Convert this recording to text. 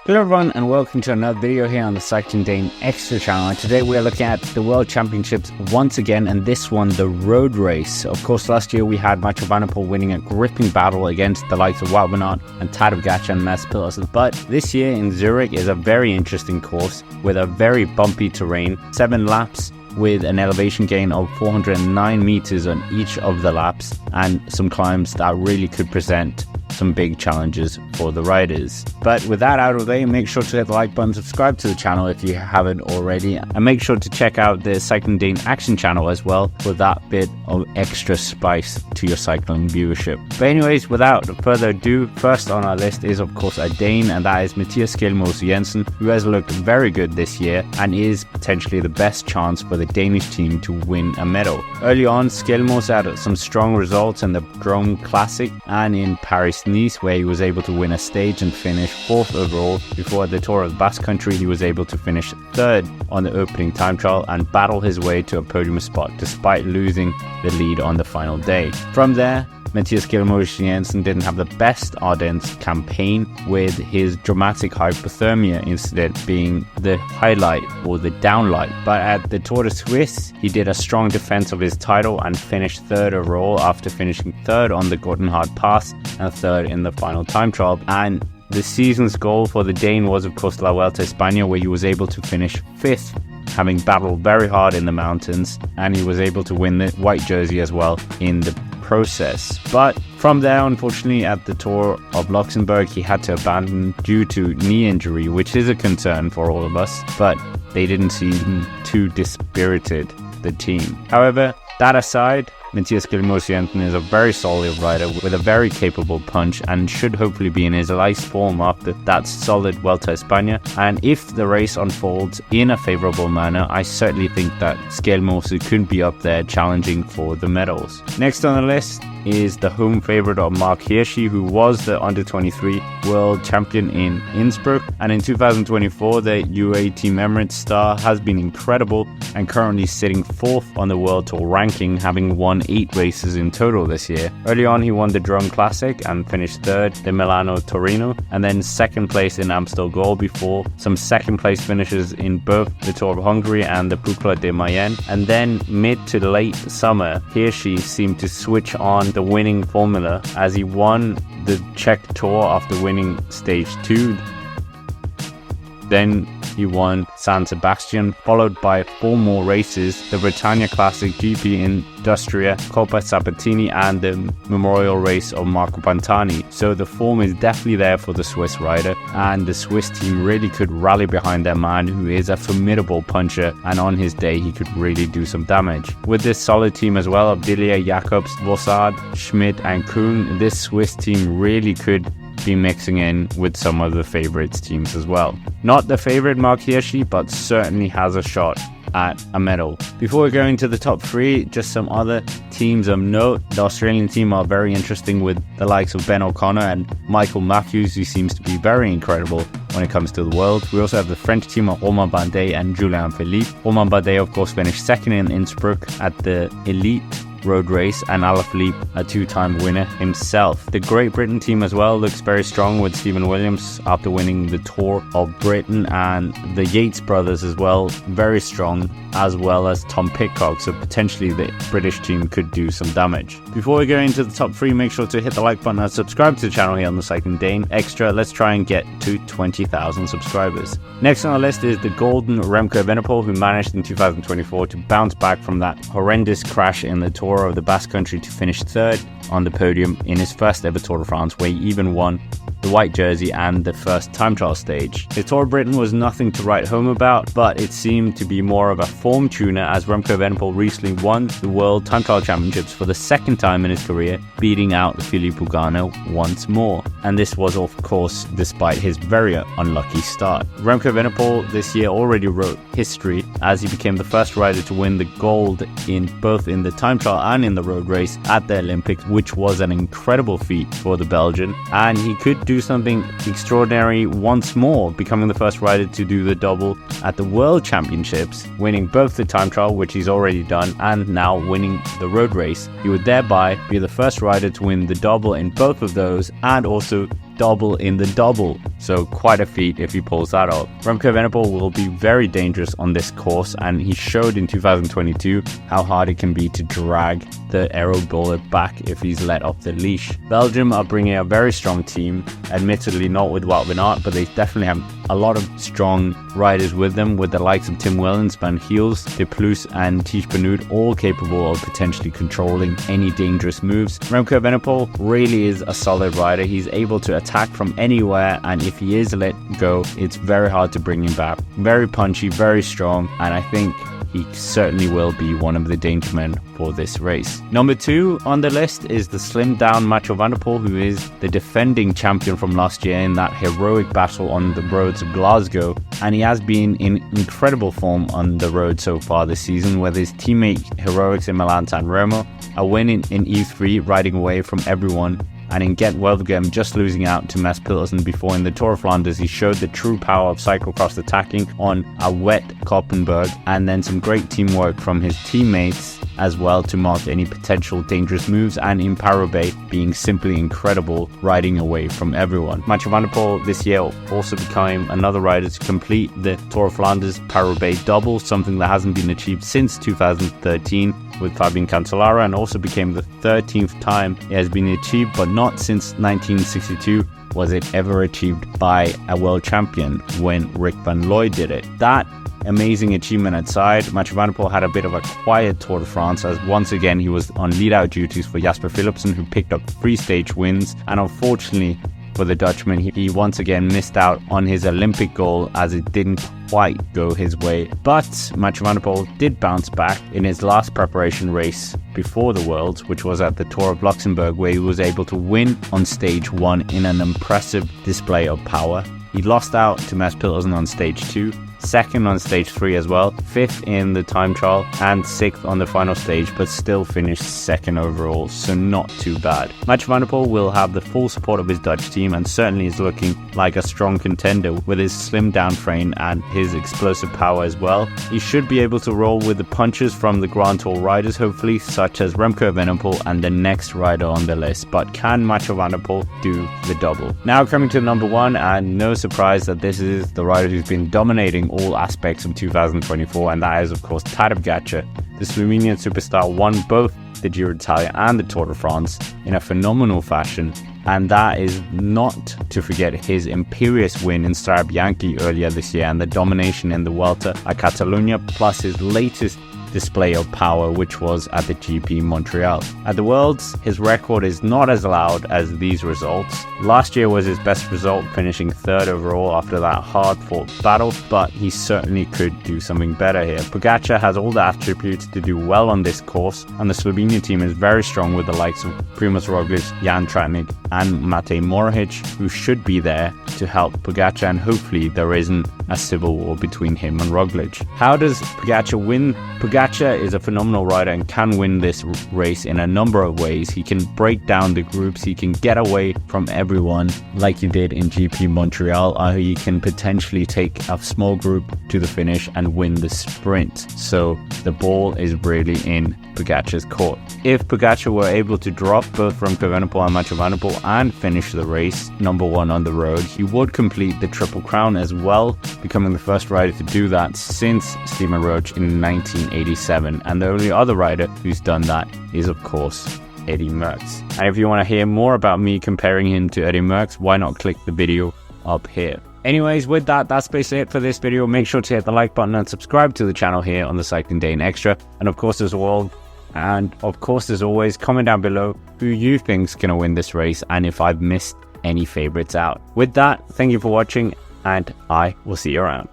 Hello everyone and welcome to another video here on the Cycling Dane Extra channel. And today we are looking at the World Championships once again, and this one the road race. Of course, last year we had Mathieu winning a gripping battle against the likes of Wout van Aert and Tadej and Mathieu, but this year in Zurich is a very interesting course with a very bumpy terrain, 7 laps with an elevation gain of 409 meters on each of the laps, and some climbs that really could present some big challenges for the riders. But with that out of the way, make sure to hit the like button, subscribe to the channel if you haven't already, and make sure to check out the Cycling Dane Action channel as well for that bit of extra spice to your cycling viewership. But anyways, without further ado, first on our list is of course a Dane, and that is Mathieu Jensen, who has looked very good this year and is potentially the best chance for the Danish team to win a medal. Early on, Skelmos had some strong results in the Drôme Classic and in Paris-Nice, where he was able to win a stage and finish 4th overall. Before at the Tour of the Basque Country, he was able to finish 3rd on the opening time trial and battle his way to a podium spot despite losing the lead on the final day. From there, Mathieu Jensen didn't have the best Ardennes campaign, with his dramatic hypothermia incident being the highlight or the downlight. But at the Tour de Suisse, he did a strong defense of his title and finished 3rd overall after finishing 3rd on the Gotthard Pass and 3rd in the final time trial. And the season's goal for the Dane was of course La Vuelta a España, where he was able to finish 5th, having battled very hard in the mountains, and he was able to win the white jersey as well in the process. But from there, unfortunately, at the Tour of Luxembourg, he had to abandon due to knee injury, which is a concern for all of us, but they didn't seem too dispirited, the team. However, that aside, Mathieu Jensen is a very solid rider with a very capable punch and should hopefully be in his nice form after that solid Vuelta a España. And if the race unfolds in a favourable manner, I certainly think that Skelmose could be up there challenging for the medals. Next on the list is the home favourite of Mark Hirschi, who was the under-23 world champion in Innsbruck, and in 2024 the UAE Team Emirates star has been incredible and currently sitting 4th on the world tour ranking, having won 8 races in total this year. Early on he won the Drôme Classic and finished 3rd the Milano Torino, and then 2nd place in Amstel Gold before some 2nd place finishes in both the Tour of Hungary and the Boucle de Mayenne. And then mid to late summer, Hirschi seemed to switch on the winning formula as he won the Czech Tour after winning stage 2. Then he won San Sebastian, followed by 4 more races: the Britannia Classic, GP Industria, Coppa Sabatini, and the Memorial Race of Marco Pantani. So the form is definitely there for the Swiss rider, and the Swiss team really could rally behind their man, who is a formidable puncher, and on his day he could really do some damage. With this solid team as well of Dillier, Jacobs, Vossard, Schmidt and Kuhn, this Swiss team really could be mixing in with some of the favourites teams as well. Not the favourite Mark Hirschi, but certainly has a shot at a medal. Before we go into the top 3, just some other teams of note. The Australian team are very interesting, with the likes of Ben O'Connor and Michael Matthews, who seems to be very incredible when it comes to the world. We also have the French team of Romain Bardet and Julien Philippe. Romain Bardet of course finished 2nd in Innsbruck at the elite road race, and Alaphilippe, a 2-time winner himself. The Great Britain team as well looks very strong, with Stephen Williams after winning the Tour of Britain, and the Yates brothers as well, very strong, as well as Tom Pidcock, so potentially the British team could do some damage. Before we go into the top 3, make sure to hit the like button and subscribe to the channel here on the Cycling Dane Extra. Let's try and get to 20,000 subscribers. Next on the list is the golden Remco Evenepoel, who managed in 2024 to bounce back from that horrendous crash in the Tour of the Basque Country to finish 3rd on the podium in his first ever Tour de France, where he even won the white jersey and the first time trial stage. The Tour of Britain was nothing to write home about, but it seemed to be more of a form tuner, as Remco Evenepoel recently won the World Time Trial Championships for the 2nd time in his career, beating out Philippe Ugano once more. And this was of course despite his very unlucky start. Remco Evenepoel this year already wrote history, as he became the first rider to win the gold in both in the time trial and in the road race at the Olympics, which was an incredible feat for the Belgian, and he could do something extraordinary once more, becoming the first rider to do the double at the World Championships, winning both the time trial, which he's already done, and now winning the road race. He would thereby be the first rider to win the double in both of those, and also double in the double. So quite a feat if he pulls that off. Remco Evenepoel will be very dangerous on this course, and he showed in 2022 how hard it can be to drag the aero bullet back if he's let off the leash. Belgium are bringing a very strong team, admittedly not with Wout van Aert, but they definitely have a lot of strong riders with them, with the likes of Tim Wellens, Van Giels, De Plus and Tiesj Benoot, all capable of potentially controlling any dangerous moves. Remco Evenepoel really is a solid rider. He's able to attack from anywhere, and if he is let go, it's very hard to bring him back. Very punchy, very strong, and I think he certainly will be one of the danger men for this race. Number 2 on the list is the slimmed down Mathieu van der Poel, who is the defending champion from last year in that heroic battle on the roads of Glasgow, and he has been in incredible form on the road so far this season, with his teammate heroics in Milan-San Remo, a win in E3 riding away from everyone, and in Gent-Wevelgem just losing out to Mads Pedersen before. In the Tour of Flanders he showed the true power of cyclocross attacking on a wet Koppenberg, and then some great teamwork from his teammates as well to mark any potential dangerous moves, and in Paris-Roubaix being simply incredible, riding away from everyone. Mathieu van der Poel this year also became another rider to complete the Tour of Flanders Paris-Roubaix double, something that hasn't been achieved since 2013 with Fabian Cancellara, and also became the 13th time it has been achieved, but not since 1962 was it ever achieved by a world champion when Rick Van Looy did it. That amazing achievement aside, Mathieu van der Poel had a bit of a quiet Tour de France, as once again he was on lead-out duties for Jasper Philipsen, who picked up 3 stage wins, and unfortunately for the Dutchman, he once again missed out on his Olympic goal as it didn't quite go his way. But Mathieu van der Poel did bounce back in his last preparation race before the Worlds, which was at the Tour of Luxembourg, where he was able to win on stage 1 in an impressive display of power. He lost out to Mads Pedersen on stage 2, 2nd on stage 3 as well, 5th in the time trial, and 6th on the final stage, but still finished 2nd overall, so not too bad. Mathieu van der Poel will have the full support of his Dutch team, and certainly is looking like a strong contender with his slimmed down frame and his explosive power as well. He should be able to roll with the punches from the Grand Tour riders, hopefully, such as Remco Evenepoel and the next rider on the list. But can Mathieu van der Poel do the double? Now coming to number 1, and no surprise that this is the rider who's been dominating all aspects of 2024, and that is of course Tadej Pogačar. The Slovenian superstar won both the Giro d'Italia and the Tour de France in a phenomenal fashion, and that is not to forget his imperious win in Strade Bianche earlier this year and the domination in the Vuelta a Catalunya, plus his latest display of power, which was at the GP Montreal. At the Worlds, his record is not as loud as these results. Last year was his best result, finishing 3rd overall after that hard-fought battle, but he certainly could do something better here. Pogačar has all the attributes to do well on this course, and the Slovenian team is very strong with the likes of Primož Roglič, Jan Tratnik and Matej Mohoric, who should be there to help Pogačar, and hopefully there isn't a civil war between him and Roglič. How does Pogačar win? Pogačar is a phenomenal rider and can win this race in a number of ways. He can break down the groups, he can get away from everyone like he did in GP Montreal, or he can potentially take a small group to the finish and win the sprint. So the ball is really in Pogačar's court. If Pogačar were able to drop both Remco Evenepoel and Mathieu van der Poel and finish the race number 1 on the road, he would complete the Triple Crown as well, becoming the first rider to do that since Steven Roach in 1987, and the only other rider who's done that is of course Eddy Merckx. And if you want to hear more about me comparing him to Eddy Merckx, why not click the video up here. Anyways, with that, that's basically it for this video. Make sure to hit the like button and subscribe to the channel here on the Cycling Dane Extra, and of course as always, comment down below who you think's gonna win this race and if I've missed any favorites out. With that, thank you for watching, and I will see you around.